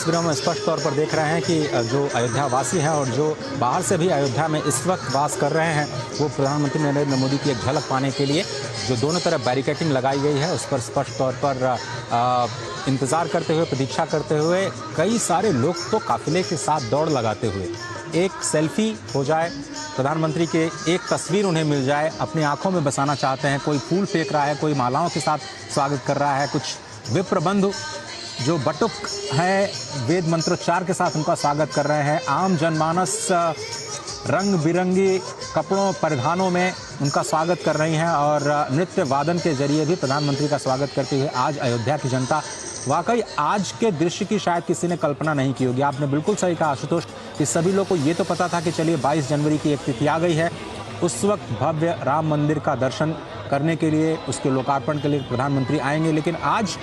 तस्वीरों में स्पष्ट तौर पर देख रहे हैं कि जो अयोध्या वासी हैं और जो बाहर से भी अयोध्या में इस वक्त वास कर रहे हैं, वो प्रधानमंत्री नरेंद्र मोदी की एक झलक पाने के लिए जो दोनों तरफ बैरिकेडिंग लगाई गई है उस पर स्पष्ट तौर पर इंतज़ार करते हुए, प्रतीक्षा करते हुए कई सारे लोग तो काफिले के साथ दौड़ लगाते हुए एक सेल्फी हो जाए, प्रधानमंत्री के एक तस्वीर उन्हें मिल जाए, अपनी आंखों में बसाना चाहते हैं। कोई फूल फेंक रहा है, कोई मालाओं के साथ स्वागत कर रहा है, कुछ विप्र बंधु जो बटुक हैं वेद मंत्रोच्चार के साथ उनका स्वागत कर रहे हैं। आम जनमानस रंग बिरंगी कपड़ों परिधानों में उनका स्वागत कर रही हैं और नृत्य वादन के जरिए भी प्रधानमंत्री का स्वागत करते हुए आज अयोध्या की जनता वाकई आज के दृश्य की शायद किसी ने कल्पना नहीं की होगी। आपने बिल्कुल सही कहा आशुतोष कि सभी लोग को ये तो पता था कि चलिए 22 जनवरी की एक तिथि आ गई है, उस वक्त भव्य राम मंदिर का दर्शन करने के लिए, उसके लोकार्पण के लिए प्रधानमंत्री आएंगे, लेकिन आज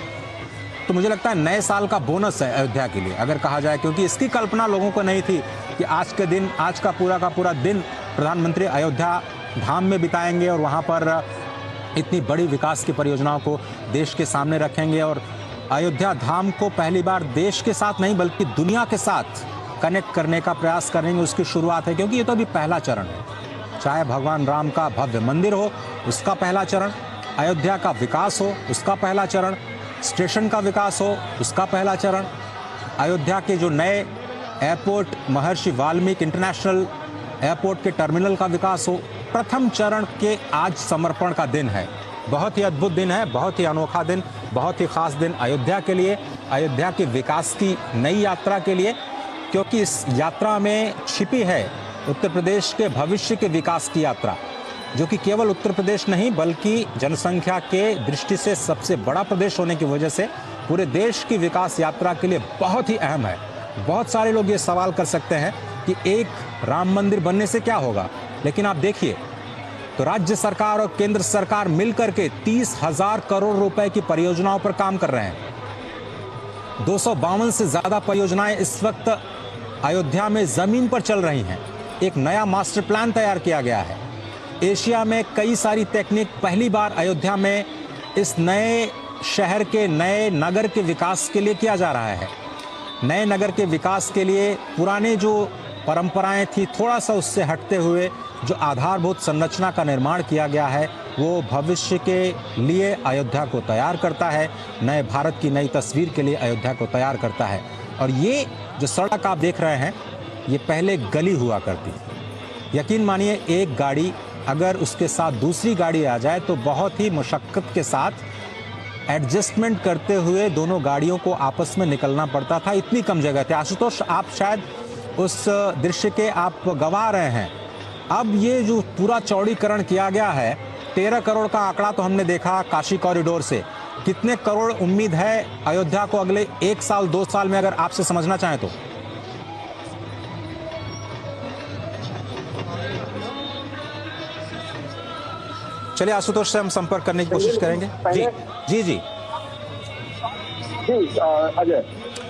तो मुझे लगता है नए साल का बोनस है अयोध्या के लिए अगर कहा जाए, क्योंकि इसकी कल्पना लोगों को नहीं थी कि आज के दिन, आज का पूरा दिन प्रधानमंत्री अयोध्या धाम में बिताएंगे और वहाँ पर इतनी बड़ी विकास की परियोजनाओं को देश के सामने रखेंगे और अयोध्या धाम को पहली बार देश के साथ नहीं बल्कि दुनिया के साथ कनेक्ट करने का प्रयास करेंगे। उसकी शुरुआत है, क्योंकि ये तो अभी पहला चरण है। चाहे भगवान राम का भव्य मंदिर हो उसका पहला चरण, अयोध्या का विकास हो उसका पहला चरण, स्टेशन का विकास हो उसका पहला चरण, अयोध्या के जो नए एयरपोर्ट महर्षि वाल्मीकि इंटरनेशनल एयरपोर्ट के टर्मिनल का विकास हो, प्रथम चरण के आज समर्पण का दिन है। बहुत ही अद्भुत दिन है, बहुत ही अनोखा दिन, बहुत ही खास दिन अयोध्या के लिए, अयोध्या के विकास की नई यात्रा के लिए, क्योंकि इस यात्रा में छिपी है उत्तर प्रदेश के भविष्य के विकास की यात्रा, जो कि केवल उत्तर प्रदेश नहीं बल्कि जनसंख्या के दृष्टि से सबसे बड़ा प्रदेश होने की वजह से पूरे देश की विकास यात्रा के लिए बहुत ही अहम है। बहुत सारे लोग ये सवाल कर सकते हैं कि एक राम मंदिर बनने से क्या होगा, लेकिन आप देखिए तो राज्य सरकार और केंद्र सरकार मिलकर के 30,000 करोड़ रुपए की परियोजनाओं पर काम कर रहे हैं। 252 से ज्यादा परियोजनाएं इस वक्त अयोध्या में जमीन पर चल रही हैं। एक नया मास्टर प्लान तैयार किया गया है। एशिया में कई सारी टेक्निक पहली बार अयोध्या में इस नए शहर के, नए नगर के विकास के लिए किया जा रहा है। नए नगर के विकास के लिए पुराने जो परंपराएं थी, थोड़ा सा उससे हटते हुए जो आधारभूत संरचना का निर्माण किया गया है वो भविष्य के लिए अयोध्या को तैयार करता है, नए भारत की नई तस्वीर के लिए अयोध्या को तैयार करता है। और ये जो सड़क आप देख रहे हैं ये पहले गली हुआ करती थी। यकीन मानिए एक गाड़ी अगर उसके साथ दूसरी गाड़ी आ जाए तो बहुत ही मशक्कत के साथ एडजस्टमेंट करते हुए दोनों गाड़ियों को आपस में निकलना पड़ता था, इतनी कम जगह थी। आशुतोष, आप शायद उस दृश्य के आप गवा रहे हैं। अब ये जो पूरा चौड़ीकरण किया गया है, 13 करोड़ का आंकड़ा तो हमने देखा काशी कॉरिडोर से, कितने करोड़ उम्मीद है अयोध्या को अगले 1 साल 2 साल में अगर आपसे समझना चाहें तो? चलिए आशुतोष से हम संपर्क करने की कोशिश करेंगे। जी अजय,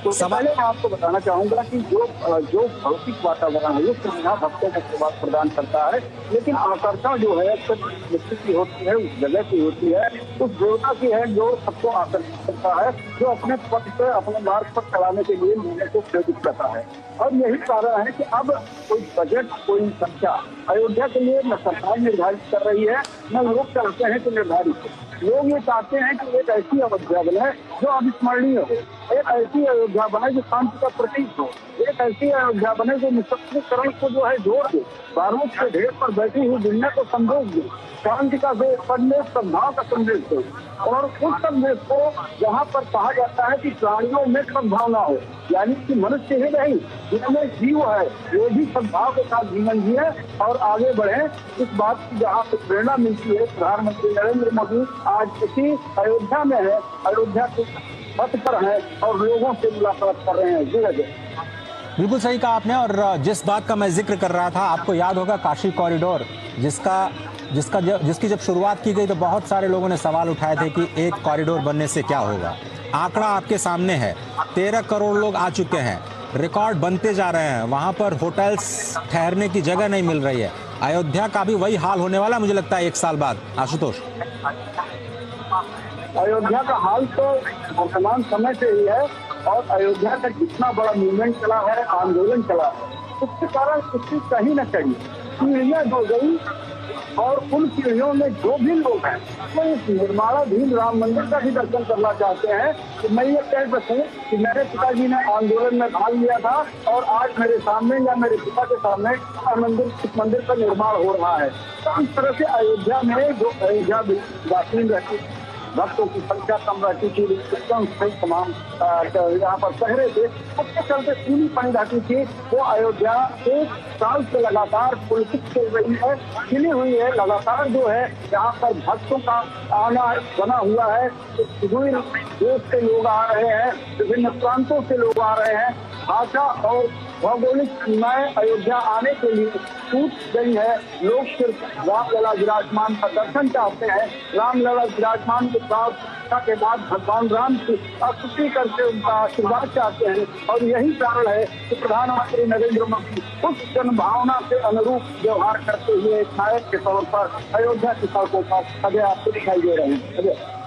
तो पहले मैं आपको बताना चाहूंगा कि जो भौतिक वातावरण है ये सुविधा भक्तों को सेवा प्रदान करता है, लेकिन आकर्षण जो है व्यक्ति की होती है, उस जगह की होती है, उस देवता की है जो सबको आकर्षित करता है, जो अपने पथ पर, अपने मार्ग पर चलाने के लिए लोगों को प्रेरित करता है। और यही कारण है कि अब कोई बजट, कोई संख्या अयोध्या के लिए न सरकार निर्धारित कर रही है, न लोग चाहते हैं कि निर्धारित हो। लोग ये चाहते हैं कि एक ऐसी अयोध्या बने जो अविस्मरणीय हो, एक ऐसी अयोध्या बने जो शांति का प्रतीक हो, एक ऐसी अयोध्या बने जो निशस्त्रीकरण को जो है जोड़ दे, बारूद के ढेर पर बैठी हुई दुनिया को संदेश दे, शांति का संदेश, सद्भाव का संदेश दे। और उस संदेश को जहाँ पर कहा जाता है कि प्राणियों में सद्भावना हो, यानी कि मनुष्य ही नहीं जिनमें जीव है वो भी सद्भाव के साथ जीवन जिए और आगे बढ़े, इस बात की जहाँ से प्रेरणा मिलती है। प्रधानमंत्री नरेंद्र मोदी आज इसी अयोध्या में है, अयोध्या के पथ पर है और लोगों से मुलाकात कर रहे हैं। जी अजय, बिल्कुल सही कहा आपने। और जिस बात का मैं जिक्र कर रहा था, आपको याद होगा काशी कॉरिडोर जिसकी जब शुरुआत की गई तो बहुत सारे लोगों ने सवाल उठाए थे कि एक कॉरिडोर बनने से क्या होगा। आंकड़ा आपके सामने है, 13 करोड़ लोग आ चुके हैं, रिकॉर्ड बनते जा रहे हैं, वहां पर होटल्स ठहरने की जगह नहीं मिल रही है। अयोध्या का भी वही हाल होने वाला मुझे लगता है 1 साल बाद। आशुतोष, अयोध्या का हाल तो वर्तमान समय से ही है और अयोध्या का जितना बड़ा मूवमेंट चला है, आंदोलन चला है, उसके कारण उसकी कहीं न कहीं सीढ़ियां हो गई और उन सीढ़ियों में जो भी लोग हैं वो इस निर्माणाधीन राम मंदिर का भी दर्शन करना चाहते हैं। तो मैं ये कह सकूं कि मेरे पिताजी ने आंदोलन में भाग लिया था और आज मेरे सामने या मेरे पिता के सामने इस मंदिर का निर्माण हो रहा है। तो इस तरह से अयोध्या में जो अयोध्या वासी रहती भक्तों की संख्या कम रहती थी, एकदम सही तमाम यहाँ पर पहरे थे, उसके चलते पूरी पानी रहती थी। वो अयोध्या 1 साल से लगातार पॉलिटिक्स चल रही है, खिली हुई है, लगातार जो है यहाँ पर भक्तों का आना बना हुआ है। विभिन्न देश से लोग आ रहे हैं, विभिन्न प्रांतों से लोग आ रहे हैं। भाषा और भौगोलिक सीमाएं अयोध्या आने के लिए टूट गई है। लोग सिर्फ रामलला विराजमान का दर्शन चाहते हैं, रामलला विराजमान के के बाद भगवान राम की स्तुति करके उनका आशीर्वाद चाहते हैं। और यही कारण है कि प्रधानमंत्री नरेंद्र मोदी उस जनभावना के अनुरूप व्यवहार करते हुए एक नायक के तौर पर अयोध्या की सड़कों पर अजय आपको दिखाई दे रहे हैं।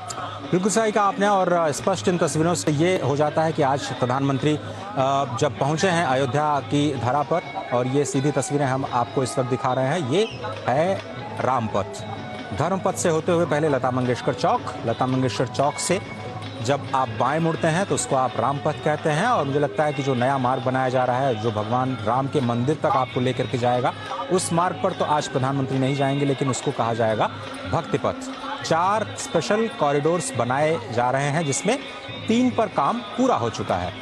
बिल्कुल सही कहा आपने और स्पष्ट इन तस्वीरों से ये हो जाता है कि आज प्रधानमंत्री जब पहुंचे हैं अयोध्या की धरा पर, और ये सीधी तस्वीरें हम आपको इस वक्त दिखा रहे हैं, ये है रामपथ। धर्मपथ से होते हुए पहले लता मंगेशकर चौक, लता मंगेशकर चौक से जब आप बाएं मुड़ते हैं तो उसको आप रामपथ कहते हैं। और मुझे लगता है कि जो नया मार्ग बनाया जा रहा है, जो भगवान राम के मंदिर तक आपको लेकर के जाएगा, उस मार्ग पर तो आज प्रधानमंत्री नहीं जाएंगे, लेकिन उसको कहा जाएगा भक्ति पथ। 4 स्पेशल कॉरिडोर्स बनाए जा रहे हैं, जिसमें 3 पर काम पूरा हो चुका है।